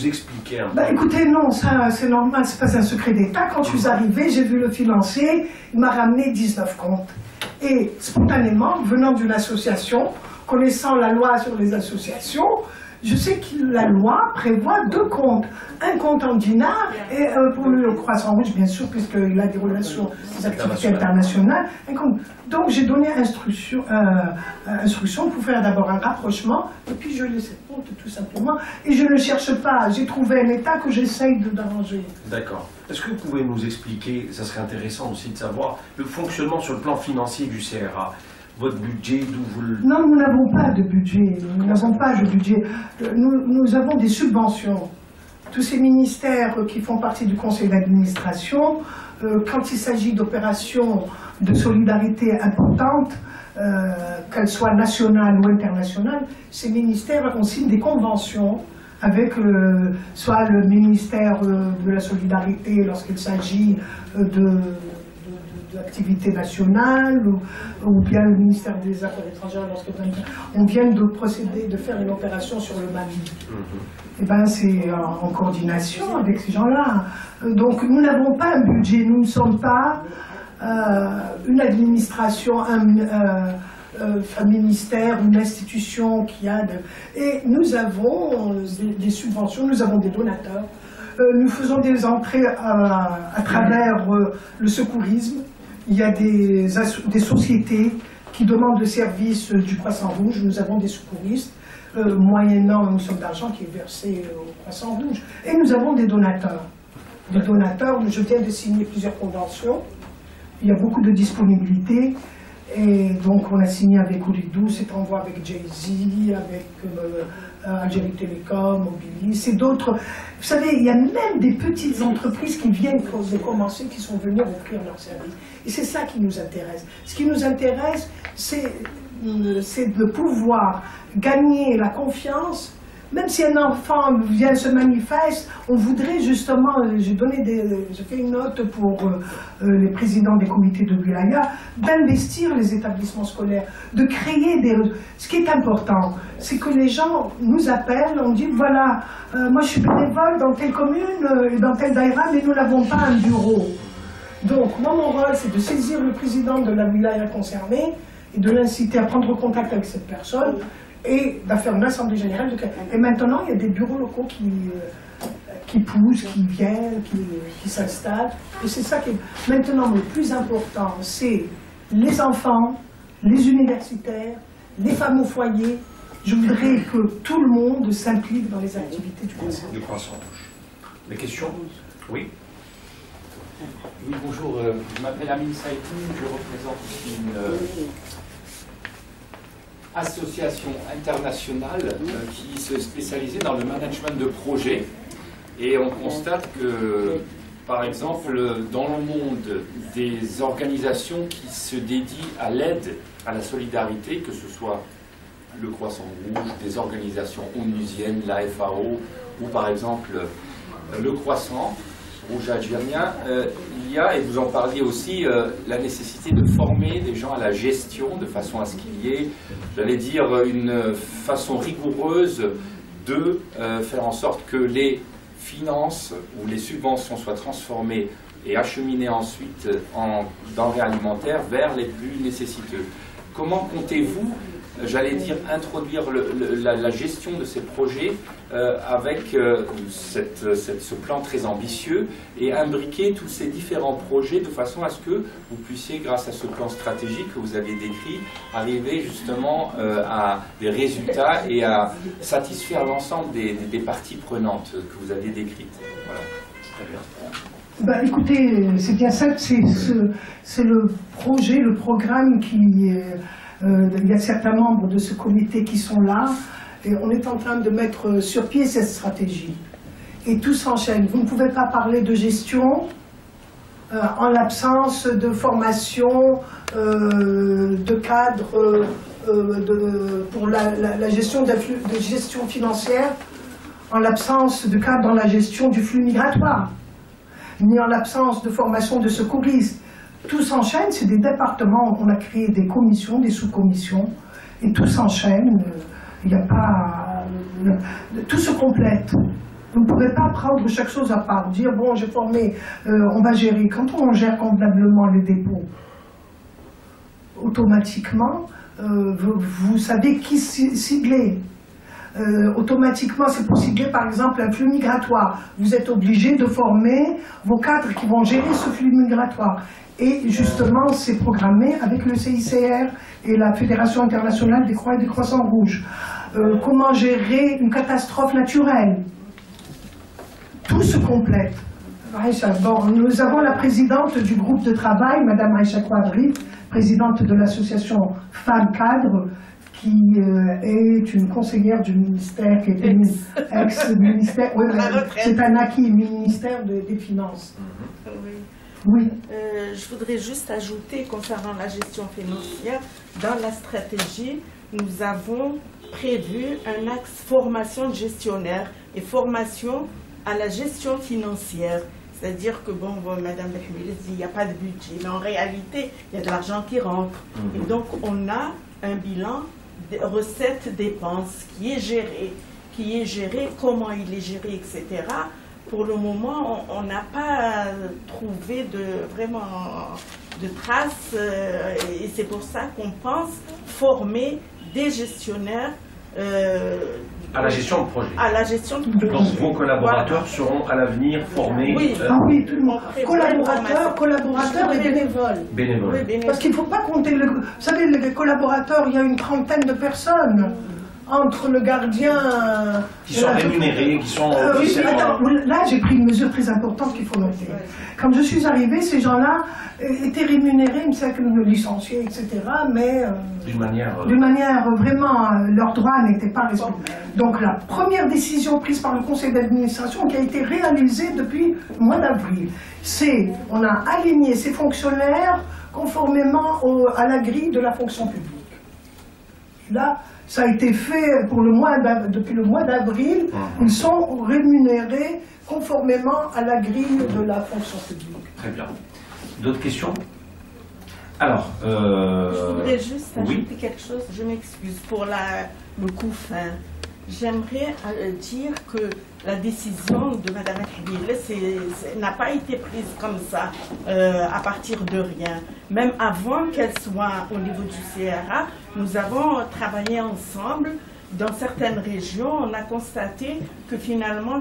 nous expliquer un peu? Écoutez, non, ça c'est normal, c'est pas un secret d'État. Quand je suis arrivée, j'ai vu le financier, il m'a ramené 19 comptes. Et spontanément, venant d'une association, connaissant la loi sur les associations, je sais que la loi prévoit 2 comptes. Un compte en dinars et pour le Croissant Rouge, bien sûr, puisqu'il a des relations, des activités internationales. Donc j'ai donné instruction pour faire d'abord un rapprochement, et puis je laisse le compte tout simplement. Et je ne cherche pas, j'ai trouvé un état que j'essaye d'arranger. D'accord. Est-ce que vous pouvez nous expliquer, ça serait intéressant aussi de savoir, le fonctionnement sur le plan financier du CRA? Votre budget, d'où vous le... Non, nous n'avons pas de budget. Nous n'avons pas de budget. Nous avons des subventions. Tous ces ministères qui font partie du conseil d'administration, quand il s'agit d'opérations de solidarité importantes, qu'elles soient nationales ou internationales, ces ministères ont signé des conventions avec soit le ministère de la solidarité lorsqu'il s'agit d'activités nationales, ou bien le ministère des Affaires étrangères lorsqu'on vient de procéder, de faire une opération sur le Mali. Et ben c'est en coordination avec ces gens-là. Donc nous n'avons pas un budget, nous ne sommes pas une administration, un ministère, une institution qui a Et nous avons des subventions, nous avons des donateurs. Nous faisons des entrées à travers le secourisme. Il y a des sociétés qui demandent le service du Croissant Rouge. Nous avons des secouristes, moyennant une somme d'argent qui est versée au Croissant Rouge. Et nous avons des donateurs. Des donateurs, je viens de signer plusieurs conventions. Il y a beaucoup de disponibilité. Et donc on a signé avec Oulidou, c'est en voie avec Jay-Z, avec Algérie Télécom, Mobilis et d'autres. Vous savez, il y a même des petites entreprises qui viennent de commencer, qui sont venues offrir leurs services. Et c'est ça qui nous intéresse. Ce qui nous intéresse, c'est de pouvoir gagner la confiance. Même si un enfant vient se manifeste, on voudrait justement, j'ai fait une note pour les présidents des comités de wilaya, d'investir les établissements scolaires, de créer des... Ce qui est important, c'est que les gens nous appellent, on dit voilà, moi je suis bénévole dans telle commune et dans telle daïra, mais nous n'avons pas un bureau. Donc moi mon rôle c'est de saisir le président de la wilaya concernée et de l'inciter à prendre contact avec cette personne, et de faire une assemblée générale. Et maintenant, il y a des bureaux locaux qui poussent, qui viennent, qui s'installent. Et c'est ça qui est... Maintenant, le plus important, c'est les enfants, les universitaires, les femmes au foyer. Je voudrais que tout le monde s'implique dans les activités du Croissant Rouge. Des questions? Oui. Oui, bonjour. Je m'appelle Amin Saïtou. Je représente une... association internationale qui se spécialisait dans le management de projets, et on constate que, par exemple, dans le monde, des organisations qui se dédient à l'aide, à la solidarité, que ce soit le Croissant Rouge, des organisations onusiennes, la FAO, ou par exemple le Croissant Rouge algérien, il y a, et vous en parliez aussi, la nécessité de former des gens à la gestion, de façon à ce qu'il y ait, j'allais dire, une façon rigoureuse de faire en sorte que les finances ou les subventions soient transformées et acheminées ensuite en denrées alimentaires vers les plus nécessiteux. Comment comptez-vous, j'allais dire, introduire la gestion de ces projets avec ce plan très ambitieux et imbriquer tous ces différents projets de façon à ce que vous puissiez, grâce à ce plan stratégique que vous avez décrit, arriver justement à des résultats et à satisfaire l'ensemble des parties prenantes que vous avez décrites. Voilà. Très bien. Ben, écoutez, c'est bien ça, c'est le projet, le programme qui... il y a certains membres de ce comité qui sont là, et on est en train de mettre sur pied cette stratégie. Et tout s'enchaîne. Vous ne pouvez pas parler de gestion en l'absence de formation, de cadre pour la gestion de gestion financière, en l'absence de cadre dans la gestion du flux migratoire, ni en l'absence de formation de secouristes. Tout s'enchaîne, c'est des départements, on a créé des commissions, des sous-commissions, et tout s'enchaîne, il n'y a pas... tout se complète. Vous ne pouvez pas prendre chaque chose à part, dire bon j'ai formé, on va gérer. Quand on gère convenablement les dépôts, automatiquement, vous savez qui cibler. Automatiquement, c'est pour cibler par exemple un flux migratoire. Vous êtes obligé de former vos cadres qui vont gérer ce flux migratoire. Et justement, c'est programmé avec le CICR et la Fédération internationale des Croix et des Croissants Rouges. Comment gérer une catastrophe naturelle? Tout se complète. Bon, nous avons la présidente du groupe de travail, Madame Aïcha Quadri, présidente de l'association Femmes Cadres, qui est une conseillère du ministère, qui était ex-ministère, oui, c'est un acquis, ministère des Finances. Oui. Je voudrais juste ajouter, concernant la gestion financière, dans la stratégie, nous avons prévu un axe formation de gestionnaire et formation à la gestion financière. C'est-à-dire que, bon, Madame Behmili dit il n'y a pas de budget, mais en réalité, il y a de l'argent qui rentre. Et donc, on a un bilan de recettes-dépenses qui est géré, comment il est géré, etc. Pour le moment, on n'a pas trouvé vraiment de traces et c'est pour ça qu'on pense former des gestionnaires à la gestion de projet. À la gestion de projet. Donc vos collaborateurs seront à l'avenir formés. Oui, oui, tout le monde. Collaborateurs et bénévoles. Bénévoles. Oui, bénévoles. Parce qu'il ne faut pas compter. Vous savez, les collaborateurs, il y a une trentaine de personnes. Entre le gardien... Qui sont rémunérés, qui sont... Attends, là, j'ai pris une mesure très importante qu'il faut noter. Quand je suis arrivée, ces gens-là étaient rémunérés, une certaine licenciés, etc. Mais d'une manière vraiment, leurs droits n'étaient pas respectés. Donc la première décision prise par le conseil d'administration, qui a été réalisée depuis le mois d'avril, c'est on a aligné ces fonctionnaires conformément à la grille de la fonction publique. Là, ça a été fait pour depuis le mois d'avril. Ils sont rémunérés conformément à la grille de la fonction publique. Très bien. D'autres questions? Alors, je voudrais juste ajouter quelque chose. Je m'excuse pour le coup fin. J'aimerais dire que la décision de Mme Habile n'a pas été prise comme ça, à partir de rien. Même avant qu'elle soit au niveau du CRA, nous avons travaillé ensemble. Dans certaines régions, on a constaté que finalement,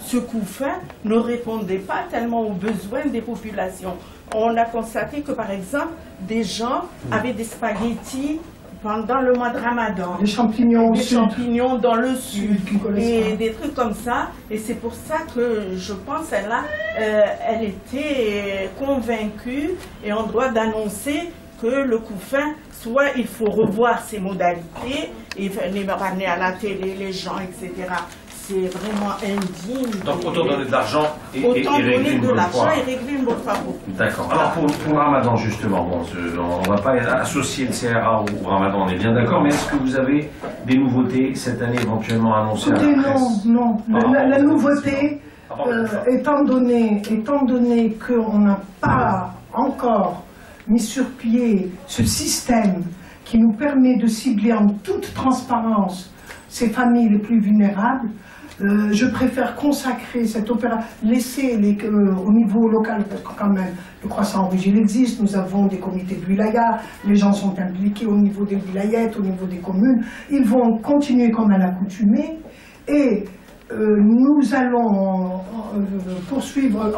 ce coup fin ne répondait pas tellement aux besoins des populations. On a constaté que, par exemple, des gens avaient des spaghettis pendant le mois de Ramadan, des champignons dans le sud, et des trucs comme ça. Et c'est pour ça que je pense elle était convaincue et en droit d'annoncer que le coup fin, soit il faut revoir ses modalités et ramener à la télé les gens, etc. C'est vraiment indigne. Donc autant donner de l'argent et régler une bonne fois. D'accord. Alors pour Ramadan justement, bon, on ne va pas associer le CRA au Ramadan, on est bien d'accord, mais est-ce que vous avez des nouveautés cette année éventuellement annoncées à la presse? Non. La nouveauté, étant donné qu'on n'a pas encore mis sur pied ce système qui nous permet de cibler en toute transparence ces familles les plus vulnérables, je préfère consacrer cette opération, laisser au niveau local, parce que quand même le croissant rouge il existe, nous avons des comités de wilaya, les gens sont impliqués au niveau des wilayettes, au niveau des communes, ils vont continuer comme à l'accoutumée et nous allons poursuivre,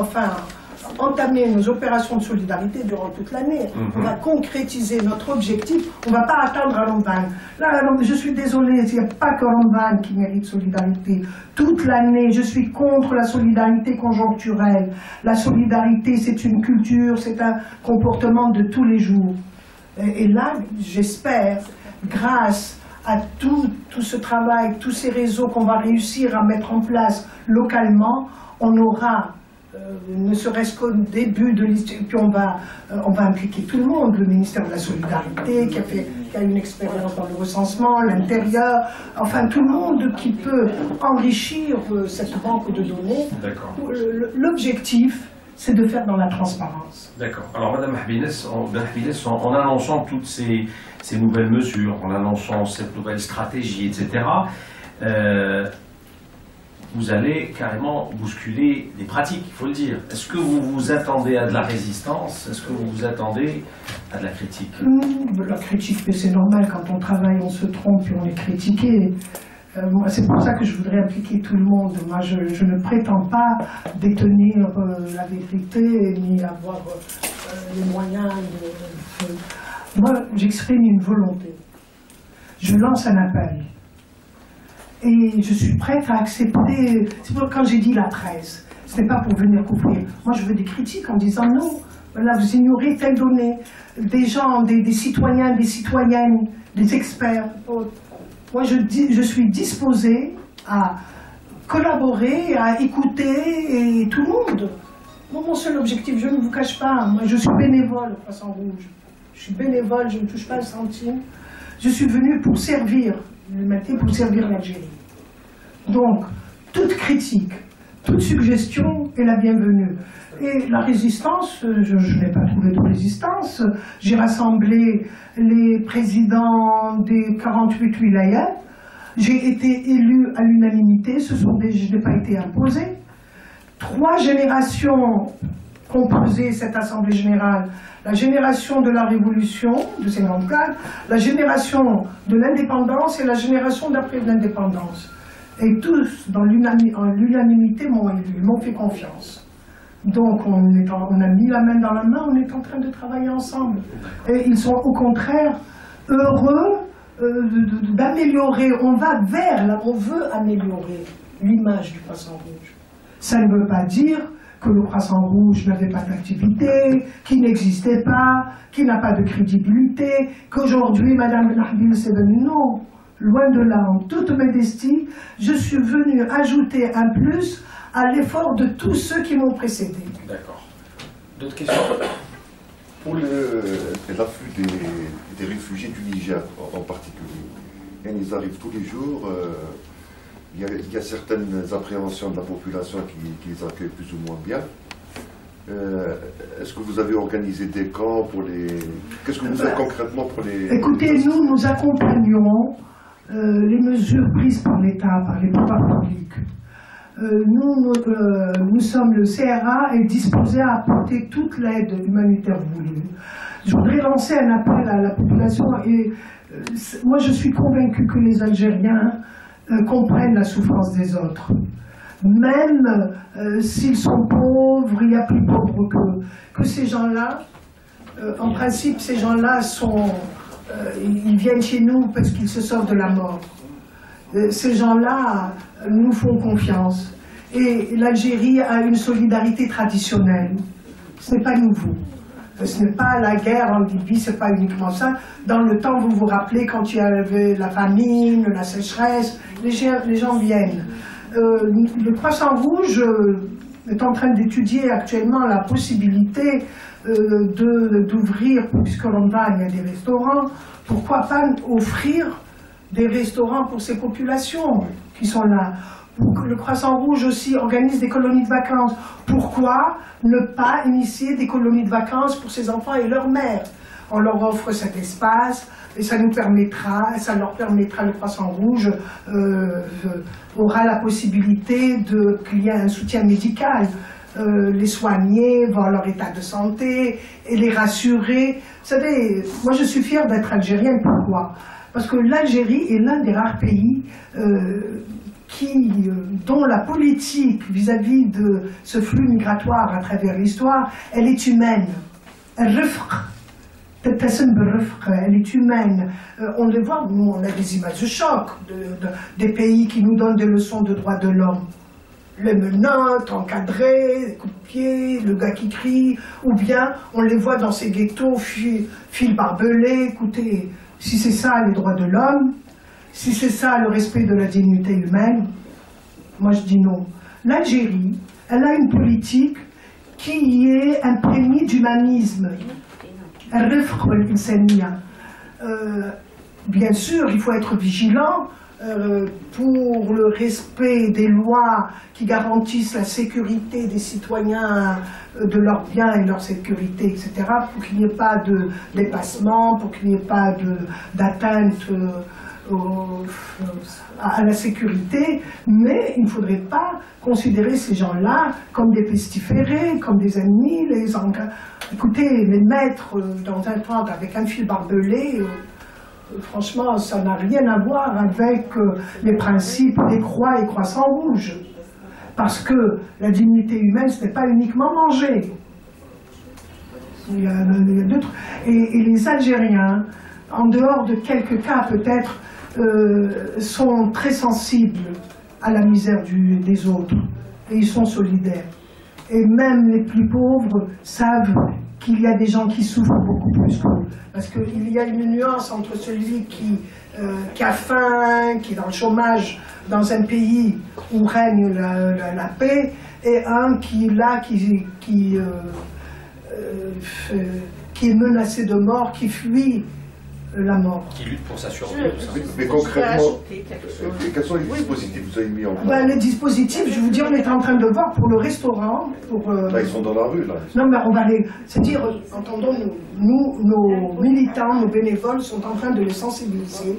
entamer nos opérations de solidarité durant toute l'année. On va concrétiser notre objectif. On ne va pas attendre à Ramadan. Là, je suis désolée, il n'y a pas que Ramadan qui mérite solidarité. Toute l'année, je suis contre la solidarité conjoncturelle. La solidarité, c'est une culture, c'est un comportement de tous les jours. Et là, j'espère, grâce à tout ce travail, tous ces réseaux qu'on va réussir à mettre en place localement, on aura ne serait-ce qu'au début de l'histoire, puis on va impliquer tout le monde, le ministère de la Solidarité qui a une expérience dans le recensement, l'intérieur, enfin tout le monde qui peut enrichir cette banque de données. L'objectif, c'est de faire dans la transparence. D'accord. Alors Madame Habines, en annonçant toutes ces nouvelles mesures, en annonçant cette nouvelle stratégie, etc., vous allez carrément bousculer des pratiques, il faut le dire. Est-ce que vous vous attendez à de la résistance? Est-ce que vous vous attendez à de la critique? La critique, mais c'est normal, quand on travaille, on se trompe et on est critiqué. C'est pour ça que je voudrais impliquer tout le monde. Moi, je ne prétends pas détenir la vérité ni avoir les moyens de... Moi, j'exprime une volonté. Je lance un appel. Et je suis prête à accepter... C'est pour quand j'ai dit la presse, ce n'est pas pour venir couvrir. Moi, je veux des critiques en disant non, là, vous ignorez telle donnée. Des gens, des citoyens, des citoyennes, des experts. Moi, je suis disposée à collaborer, à écouter et tout le monde. Mon seul objectif, je ne vous cache pas, moi, je suis bénévole au Croissant Rouge. Je suis bénévole, je ne touche pas un centime. Je suis venue pour servir l'humanité, pour servir l'Algérie. Donc, toute critique, toute suggestion est la bienvenue. Et la résistance, je n'ai pas trouvé de résistance. J'ai rassemblé les présidents des 48 wilayas. J'ai été élu à l'unanimité, je n'ai pas été imposé. 3 générations composaient cette Assemblée générale. La génération de la Révolution, de 54, la génération de l'indépendance et la génération d'après l'indépendance. Et tous, dans l'unanimité, m'ont élu, m'ont fait confiance. Donc on a mis la main dans la main, on est en train de travailler ensemble. Et ils sont au contraire heureux d'améliorer, on veut améliorer l'image du Croissant Rouge. Ça ne veut pas dire que le Croissant Rouge n'avait pas d'activité, qu'il n'existait pas, qu'il n'a pas de crédibilité, qu'aujourd'hui Madame Benahbil s'est venue. Non, loin de là, en toute modestie, je suis venue ajouter un plus à l'effort de tous ceux qui m'ont précédé. D'accord. D'autres questions? Pour l'afflux des réfugiés du Niger en particulier, ils arrivent tous les jours, il y a certaines appréhensions de la population qui les accueillent plus ou moins bien. Est-ce que vous avez organisé des camps pour les... Qu'est-ce que vous faites concrètement pour les... Écoutez, nous accompagnons les mesures prises par l'État, par les pouvoirs publics. Nous sommes le CRA et disposés à apporter toute l'aide humanitaire voulue. Je voudrais lancer un appel à la population et moi je suis convaincue que les Algériens comprennent la souffrance des autres. Même s'ils sont pauvres, il y a plus pauvres que ces gens-là. En principe, ces gens-là ils viennent chez nous parce qu'ils se sortent de la mort. Ces gens-là nous font confiance. Et l'Algérie a une solidarité traditionnelle. Ce n'est pas nouveau. Ce n'est pas la guerre en Libye, ce n'est pas uniquement ça. Dans le temps, vous vous rappelez, quand il y avait la famine, la sécheresse, les gens viennent. Le Croissant Rouge est en train d'étudier actuellement la possibilité d'ouvrir, puisque l'on va, il y a des restaurants, pourquoi pas offrir des restaurants pour ces populations qui sont là. Le Croissant Rouge aussi organise des colonies de vacances. Pourquoi ne pas initier des colonies de vacances pour ces enfants et leurs mères? On leur offre cet espace et ça leur permettra, le Croissant Rouge aura la possibilité qu'il y ait un soutien médical, les soigner, voir leur état de santé et les rassurer. Vous savez, moi je suis fière d'être algérienne, pourquoi? Parce que l'Algérie est l'un des rares pays dont la politique vis-à-vis de ce flux migratoire à travers l'histoire, elle est humaine. Elle est humaine. On le voit, nous on a des images de choc des pays qui nous donnent des leçons de droits de l'homme. Les menottes, encadrées, les coups de pied, le gars qui crie, ou bien on les voit dans ces ghettos, fils barbelés. Écoutez, si c'est ça les droits de l'homme, si c'est ça le respect de la dignité humaine, moi je dis non. L'Algérie, elle a une politique qui est imprégnée d'humanisme. Bien sûr, il faut être vigilant pour le respect des lois qui garantissent la sécurité des citoyens, de leurs biens et leur sécurité, etc., pour qu'il n'y ait pas de dépassement, pour qu'il n'y ait pas d'atteinte à la sécurité, mais il ne faudrait pas considérer ces gens-là comme des pestiférés, comme des ennemis. Écoutez, les mettre dans un tente avec un fil barbelé, franchement, ça n'a rien à voir avec les principes des croix et croissants rouges. Parce que la dignité humaine, ce n'est pas uniquement manger. Il y a d'autres. Et les Algériens, en dehors de quelques cas peut-être, sont très sensibles à la misère des autres. Et ils sont solidaires. Et même les plus pauvres savent qu'il y a des gens qui souffrent beaucoup plus qu'eux. Parce qu'il y a une nuance entre celui qui a faim, qui est dans le chômage, dans un pays où règne la paix, et un qui est menacé de mort, qui fuit la mort. Qui lutte pour sa survie. Mais concrètement, quels sont les dispositifs que vous avez mis en place? Les dispositifs, je vous dis, on est en train de voir pour le restaurant. Là, ils sont dans la rue, là. Non, mais on va les... C'est-à-dire, entendons-nous, nos militants, nos bénévoles sont en train de les sensibiliser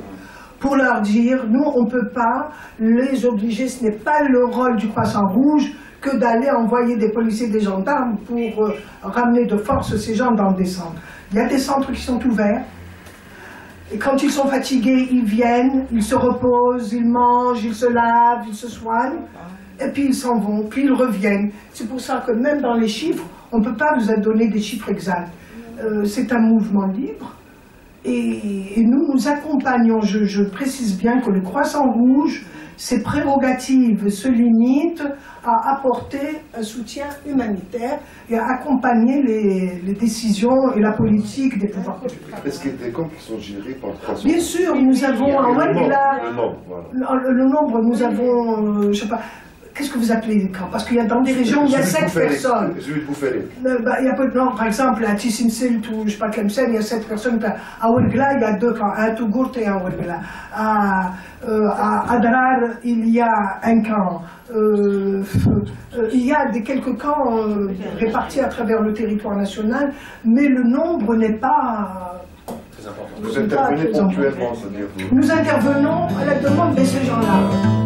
pour leur dire, nous, on ne peut pas les obliger, ce n'est pas le rôle du Croissant Rouge que d'aller envoyer des policiers, des gendarmes pour ramener de force ces gens dans des centres. Il y a des centres qui sont ouverts. Et quand ils sont fatigués, ils viennent, ils se reposent, ils mangent, ils se lavent, ils se soignent, et puis ils s'en vont, puis ils reviennent. C'est pour ça que même dans les chiffres, on ne peut pas vous donner des chiffres exacts. C'est un mouvement libre, et nous accompagnons, je précise bien que le Croissant Rouge, ses prérogatives se limitent à apporter un soutien humanitaire et à accompagner les décisions et la politique des pouvoirs publics. Est-ce qu'il y a des camps qui sont gérés par le Croissant? Bien sûr, nous avons en Ouargla, le nombre, nous avons, je ne sais pas, qu'est-ce que vous appelez les camps? Parce qu'il y a dans des régions où il y a 7 personnes. Je vais vous faire. Il y a peu de noms, par exemple à Tissinsel ou je ne sais pas Tlemcen, il y a 7 personnes. À Ouargla, il y a 2 camps, à Tougourt et à Ouargla. À Adrar, il y a un camp. Il y a quelques camps répartis à travers le territoire national, mais le nombre n'est pas... Vous intervenez ponctuellement, c'est-à-dire... Nous intervenons à la demande de ces gens-là.